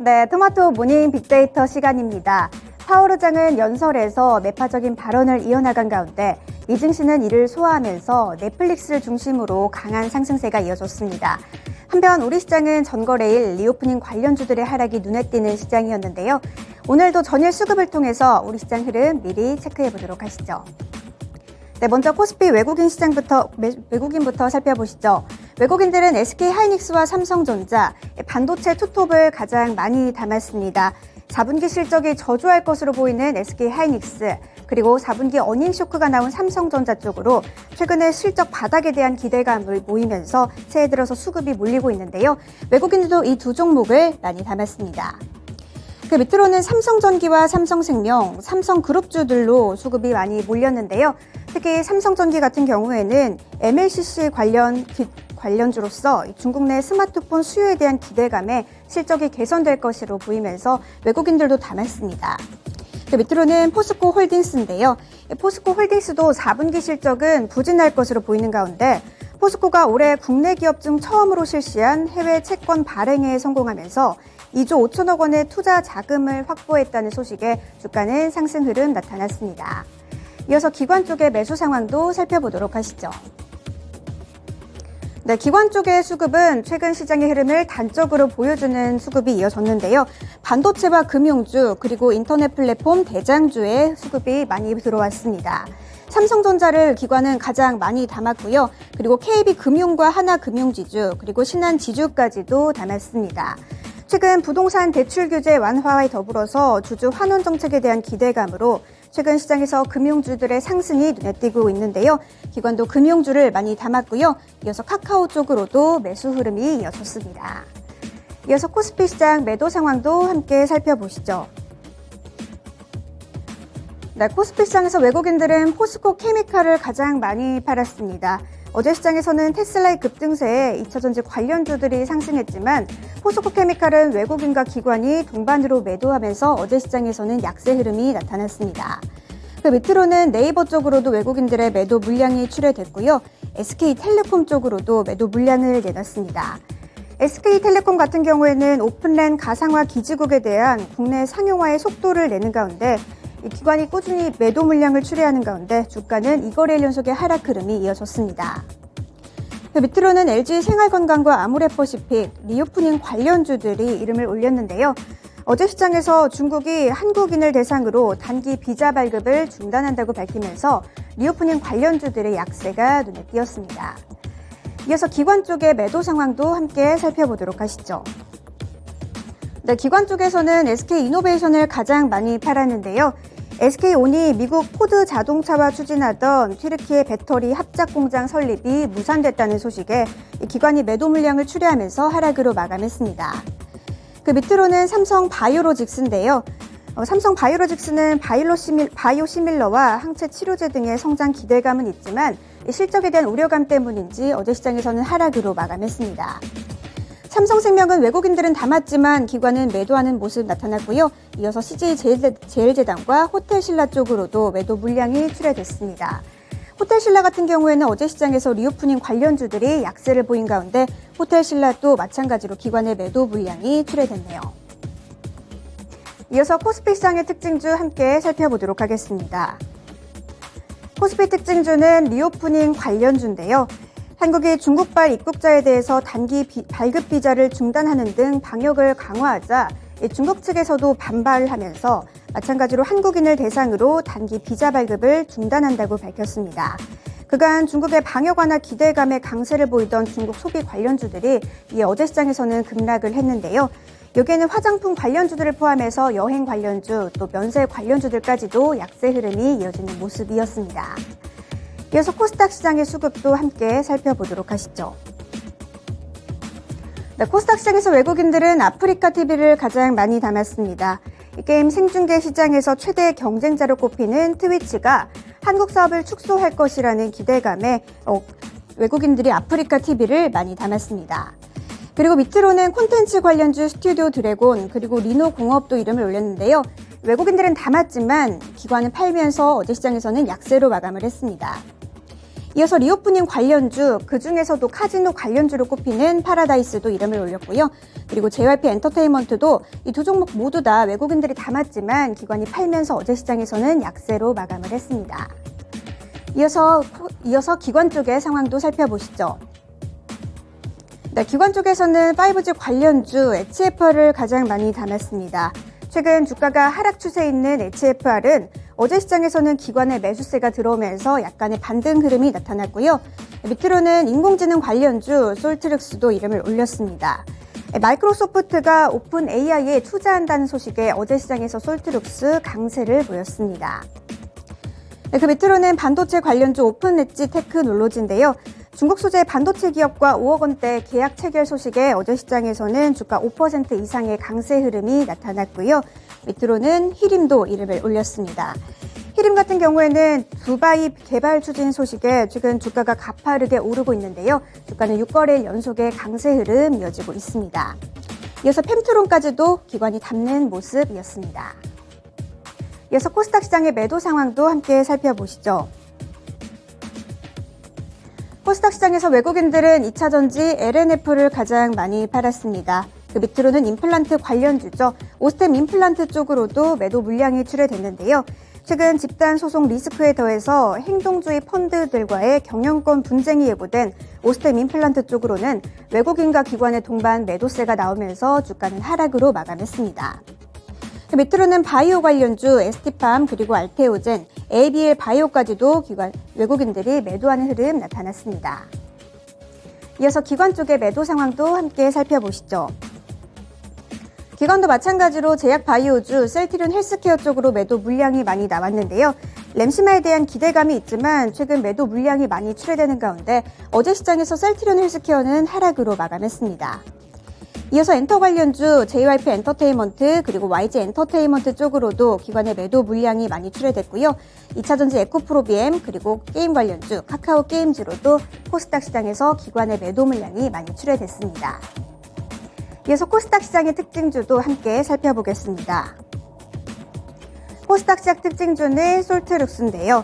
네, 토마토 모닝 빅데이터 시간입니다. 파월의장은 연설에서 매파적인 발언을 이어나간 가운데 미증시는 이를 소화하면서 넷플릭스를 중심으로 강한 상승세가 이어졌습니다. 한편 우리 시장은 전거래일 리오프닝 관련주들의 하락이 눈에 띄는 시장이었는데요. 오늘도 전일 수급을 통해서 우리 시장 흐름 미리 체크해 보도록 하시죠. 네, 먼저 코스피 외국인부터 살펴보시죠. 외국인들은 SK하이닉스와 삼성전자, 반도체 투톱을 가장 많이 담았습니다. 4분기 실적이 저조할 것으로 보이는 SK하이닉스, 그리고 4분기 어닝 쇼크가 나온 삼성전자 쪽으로 최근에 실적 바닥에 대한 기대감을 모이면서 새해 들어서 수급이 몰리고 있는데요. 외국인들도 이 두 종목을 많이 담았습니다. 그 밑으로는 삼성전기와 삼성생명, 삼성그룹주들로 수급이 많이 몰렸는데요. 특히 삼성전기 같은 경우에는 MLCC 관련주로서 중국 내 스마트폰 수요에 대한 기대감에 실적이 개선될 것으로 보이면서 외국인들도 담았습니다. 그 밑으로는 포스코홀딩스인데요. 포스코홀딩스도 4분기 실적은 부진할 것으로 보이는 가운데 포스코가 올해 국내 기업 중 처음으로 실시한 해외 채권 발행에 성공하면서 2조 5천억 원의 투자 자금을 확보했다는 소식에 주가는 상승 흐름 나타났습니다. 이어서 기관 쪽의 매수 상황도 살펴보도록 하시죠. 네, 기관 쪽의 수급은 최근 시장의 흐름을 단적으로 보여주는 수급이 이어졌는데요. 반도체와 금융주 그리고 인터넷 플랫폼 대장주의 수급이 많이 들어왔습니다. 삼성전자를 기관은 가장 많이 담았고요. 그리고 KB금융과 하나금융지주 그리고 신한지주까지도 담았습니다. 최근 부동산 대출 규제 완화에 더불어서 주주 환원 정책에 대한 기대감으로 최근 시장에서 금융주들의 상승이 눈에 띄고 있는데요. 기관도 금융주를 많이 담았고요. 이어서 카카오 쪽으로도 매수 흐름이 이어졌습니다. 이어서 코스피 시장 매도 상황도 함께 살펴보시죠. 네, 코스피 시장에서 외국인들은 포스코 케미칼을 가장 많이 팔았습니다. 어제 시장에서는 테슬라의 급등세에 2차전지 관련주들이 상승했지만 포스코 케미칼은 외국인과 기관이 동반으로 매도하면서 어제 시장에서는 약세 흐름이 나타났습니다. 그 밑으로는 네이버 쪽으로도 외국인들의 매도 물량이 출회됐고요. SK텔레콤 쪽으로도 매도 물량을 내놨습니다. SK텔레콤 같은 경우에는 오픈랜 가상화 기지국에 대한 국내 상용화의 속도를 내는 가운데 이 기관이 꾸준히 매도 물량을 출회하는 가운데 주가는 2거래일 연속의 하락 흐름이 이어졌습니다. 밑으로는 LG생활건강과 아모레퍼시픽, 리오프닝 관련주들이 이름을 올렸는데요. 어제 시장에서 중국이 한국인을 대상으로 단기 비자 발급을 중단한다고 밝히면서 리오프닝 관련주들의 약세가 눈에 띄었습니다. 이어서 기관 쪽의 매도 상황도 함께 살펴보도록 하시죠. 네, 기관 쪽에서는 SK이노베이션을 가장 많이 팔았는데요. SK온이 미국 포드 자동차와 추진하던 튀르키예 배터리 합작 공장 설립이 무산됐다는 소식에 기관이 매도 물량을 출회하면서 하락으로 마감했습니다. 그 밑으로는 삼성바이오로직스인데요. 삼성바이오로직스는 바이오시밀러와 항체 치료제 등의 성장 기대감은 있지만 실적에 대한 우려감 때문인지 어제 시장에서는 하락으로 마감했습니다. 삼성생명은 외국인들은 담았지만 기관은 매도하는 모습 나타났고요. 이어서 CJ제일제당과 호텔신라 쪽으로도 매도 물량이 출회됐습니다. 호텔신라 같은 경우에는 어제 시장에서 리오프닝 관련주들이 약세를 보인 가운데 호텔신라도 마찬가지로 기관의 매도 물량이 출회됐네요. 이어서 코스피 시장의 특징주 함께 살펴보도록 하겠습니다. 코스피 특징주는 리오프닝 관련주인데요. 한국이 중국발 입국자에 대해서 단기 발급 비자를 중단하는 등 방역을 강화하자 중국 측에서도 반발하면서 마찬가지로 한국인을 대상으로 단기 비자 발급을 중단한다고 밝혔습니다. 그간 중국의 방역 완화 기대감에 강세를 보이던 중국 소비 관련주들이 이에 어제 시장에서는 급락을 했는데요. 여기에는 화장품 관련주들을 포함해서 여행 관련주 또 면세 관련주들까지도 약세 흐름이 이어지는 모습이었습니다. 이어서 코스닥 시장의 수급도 함께 살펴보도록 하시죠. 네, 코스닥 시장에서 외국인들은 아프리카 TV를 가장 많이 담았습니다. 이 게임 생중계 시장에서 최대 경쟁자로 꼽히는 트위치가 한국 사업을 축소할 것이라는 기대감에 외국인들이 아프리카 TV를 많이 담았습니다. 그리고 밑으로는 콘텐츠 관련주 스튜디오 드래곤 그리고 리노공업도 이름을 올렸는데요. 외국인들은 담았지만 기관은 팔면서 어제 시장에서는 약세로 마감을 했습니다. 이어서 리오프닝 관련주, 그중에서도 카지노 관련주로 꼽히는 파라다이스도 이름을 올렸고요. 그리고 JYP 엔터테인먼트도 이 두 종목 모두 다 외국인들이 담았지만 기관이 팔면서 어제 시장에서는 약세로 마감을 했습니다. 이어서 기관 쪽의 상황도 살펴보시죠. 네, 기관 쪽에서는 5G 관련주 HFR을 가장 많이 담았습니다. 최근 주가가 하락 추세에 있는 HFR은 어제 시장에서는 기관의 매수세가 들어오면서 약간의 반등 흐름이 나타났고요. 밑으로는 인공지능 관련주 솔트룩스도 이름을 올렸습니다. 마이크로소프트가 오픈 AI에 투자한다는 소식에 어제 시장에서 솔트룩스 강세를 보였습니다. 그 밑으로는 반도체 관련주 오픈 엣지 테크놀로지인데요. 중국 소재 반도체 기업과 5억 원대 계약 체결 소식에 어제 시장에서는 주가 5% 이상의 강세 흐름이 나타났고요. 밑으로는 히림도 이름을 올렸습니다. 히림 같은 경우에는 두바이 개발 추진 소식에 최근 주가가 가파르게 오르고 있는데요. 주가는 6거래일 연속의 강세 흐름 이어지고 있습니다. 이어서 펜트론까지도 기관이 담는 모습이었습니다. 이어서 코스닥 시장의 매도 상황도 함께 살펴보시죠. 코스닥 시장에서 외국인들은 2차전지 LNF를 가장 많이 팔았습니다. 그 밑으로는 임플란트 관련주죠. 오스템 임플란트 쪽으로도 매도 물량이 출회됐는데요. 최근 집단 소송 리스크에 더해서 행동주의 펀드들과의 경영권 분쟁이 예고된 오스템 임플란트 쪽으로는 외국인과 기관의 동반 매도세가 나오면서 주가는 하락으로 마감했습니다. 그 밑으로는 바이오 관련주 ST팜 그리고 알테오젠, ABL 바이오까지도 외국인들이 매도하는 흐름 나타났습니다. 이어서 기관 쪽의 매도 상황도 함께 살펴보시죠. 기관도 마찬가지로 제약 바이오주 셀트리온 헬스케어 쪽으로 매도 물량이 많이 나왔는데요. 램시마에 대한 기대감이 있지만 최근 매도 물량이 많이 출회되는 가운데 어제 시장에서 셀트리온 헬스케어는 하락으로 마감했습니다. 이어서 엔터 관련주 JYP 엔터테인먼트 그리고 YG 엔터테인먼트 쪽으로도 기관의 매도 물량이 많이 출회됐고요. 2차전지 에코프로비엠 그리고 게임 관련주 카카오 게임즈로도 코스닥 시장에서 기관의 매도 물량이 많이 출회됐습니다. 이어서 코스닥 시장의 특징주도 함께 살펴보겠습니다. 코스닥 시장 특징주는 솔트룩스인데요.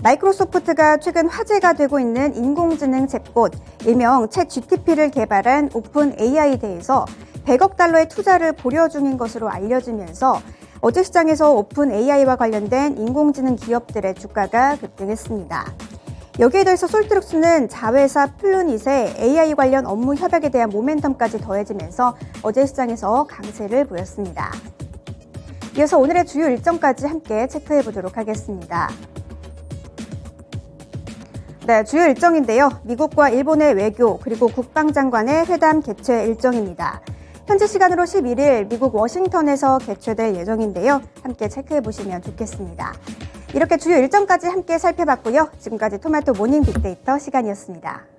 마이크로소프트가 최근 화제가 되고 있는 인공지능 챗봇, 일명 챗GPT를 개발한 오픈 AI에 대해서 100억 달러의 투자를 고려 중인 것으로 알려지면서 어제 시장에서 오픈 AI와 관련된 인공지능 기업들의 주가가 급등했습니다. 여기에 더해서 솔트룩스는 자회사 플루닛의 AI 관련 업무 협약에 대한 모멘텀까지 더해지면서 어제 시장에서 강세를 보였습니다. 이어서 오늘의 주요 일정까지 함께 체크해 보도록 하겠습니다. 네, 주요 일정인데요. 미국과 일본의 외교 그리고 국방장관의 회담 개최 일정입니다. 현지 시간으로 11일 미국 워싱턴에서 개최될 예정인데요. 함께 체크해 보시면 좋겠습니다. 이렇게 주요 일정까지 함께 살펴봤고요. 지금까지 토마토 모닝 빅데이터 시간이었습니다.